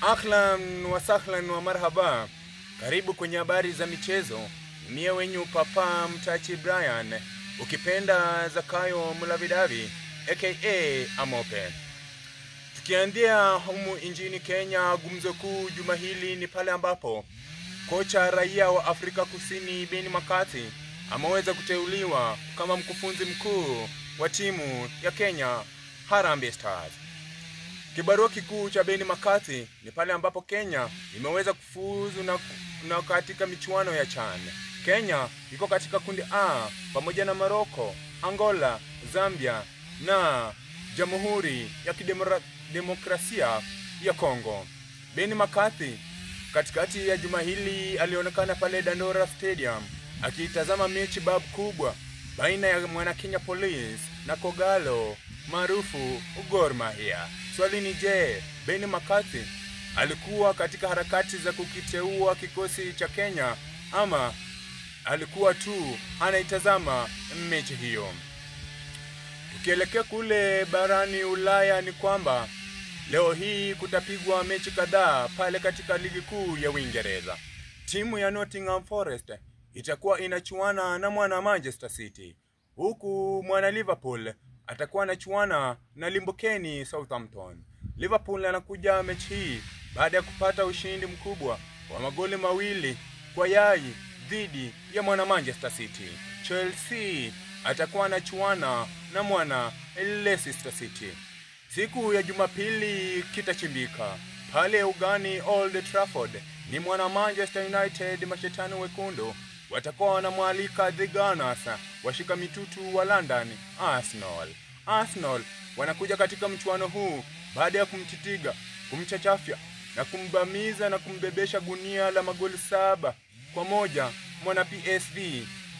Ahlan wa sahlan wa marhaba. Karibu kwenye habari za michezo. Mie wenyu Papa Mtachi Brian, ukipenda Zakayo Mulavidavi aka Amope. Tukianzia humu nchini Kenya, gumzo kuu juma hili ni pale ambapo kocha raia wa Afrika Kusini Ben McCarthy ameweza kuteuliwa kama mkufunzi mkuu wa timu ya Kenya Harambee Stars. Kibarua kikuu cha Ben McCarthy ni pale ambapo Kenya imeweza kufuzu na katika michuano ya CHAN. Kenya iko katika kundi A pamoja na Morocco, Angola, Zambia na Jamhuri ya Kidemokrasia ya Kongo. Ben McCarthy katikati ya juma hili alionekana pale Dandora Stadium akitazama mechi babu kubwa baina ya mwana Kenya Police na Kogalo maarufu Gor Mahia. Swali ni je, Ben McCarthy alikuwa katika harakati za kukiteua kikosi cha Kenya ama alikuwa tu anaitazama mechi hiyo? Tukielekea kule barani Ulaya ni kwamba leo hii kutapigwa mechi kadhaa pale katika ligi kuu ya Uingereza. Timu ya Nottingham Forest itakuwa inachuana na mwana Manchester City, huku mwana Liverpool atakuwa anachuana na limbukeni Southampton. Liverpool anakuja mechi hii baada ya kupata ushindi mkubwa wa magoli 2-0 dhidi ya mwana Manchester City. Chelsea atakuwa anachuana na mwana Leicester City. Siku ya Jumapili kitachimbika pale ugani Old Trafford. Ni mwana Manchester United mashetani wekundu watakuwa wanamwalika The Gunners washika mitutu wa London Arsenal. Arsenal wanakuja katika mchuano huu baada ya kumtitiga, kumchachafya na kumbamiza na kumbebesha gunia la magoli 7-1 mwana PSV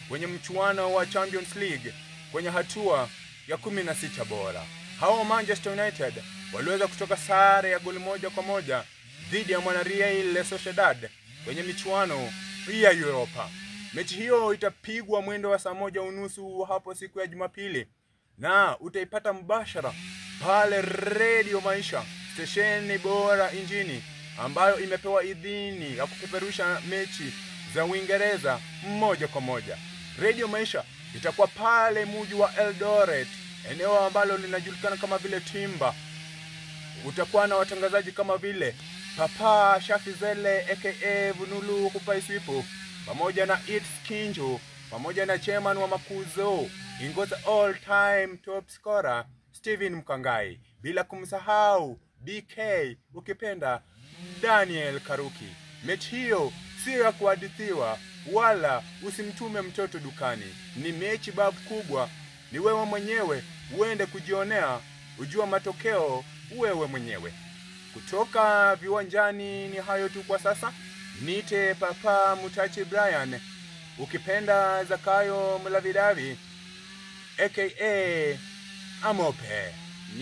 kwenye mchuano wa Champions League kwenye hatua ya 16 bora. Hao Manchester United waliweza kutoka sare ya goli 1-1 dhidi ya mwana Real Sociedad kwenye michuano ya Europa. Mechi hiyo itapigwa mwendo wa saa 1:30 hapo siku ya Jumapili na utaipata mbashara pale Radio Maisha, stesheni bora injini ambayo imepewa idhini ya kupeperusha mechi za Uingereza moja kwa moja. Radio Maisha itakuwa pale mji wa Eldoret, eneo ambalo linajulikana kama vile Timba. Utakuwa na watangazaji kama vile Papa Shafizele aka Vunulu Kupaiswipo pamoja na It's Kinjo pamoja na chairman wa Makuzo Ingoza all time top scorer Steven Mkangai, bila kumsahau BK ukipenda Daniel Karuki. Mechi hiyo sio ya kuhadithiwa wala usimtume mtoto dukani. Ni mechi babu kubwa, ni wewe mwenyewe uende kujionea, ujua matokeo wewe mwenyewe. Kutoka viwanjani ni hayo tu kwa sasa. Nite Papa Mtachi Brian, ukipenda Zakayo Mulavidavi aka Amope.